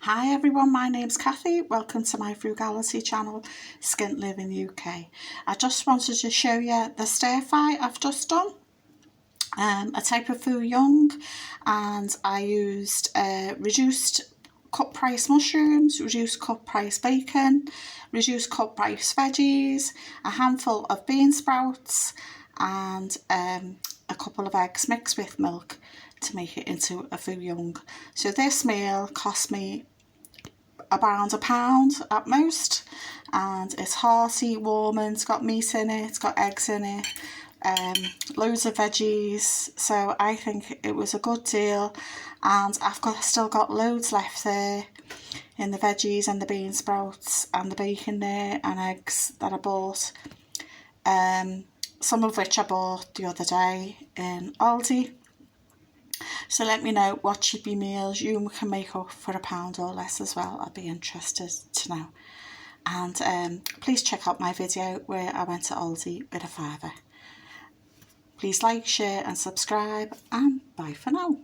Hi everyone, my name's Kathy. Welcome to my frugality channel, Skint Living UK. I just wanted to show you the stir fry I've just done. A type of foo young, and I used reduced cut price mushrooms, reduced cut price bacon, reduced cut price veggies, a handful of bean sprouts, and a couple of eggs mixed with milk to make it into a foo young. So this meal cost me around £1 at most, and it's hearty, warm, and it's got meat in it, it's got eggs in it, loads of veggies, so I think it was a good deal. And still got loads left there in the veggies and the bean sprouts and the bacon there and eggs that I bought, some of which I bought the other day in Aldi. So let me know what cheapy meals you can make up for £1 or less as well. I'd be interested to know. And please check out my video where I went to Aldi with a £5. Please like, share and subscribe, and bye for now.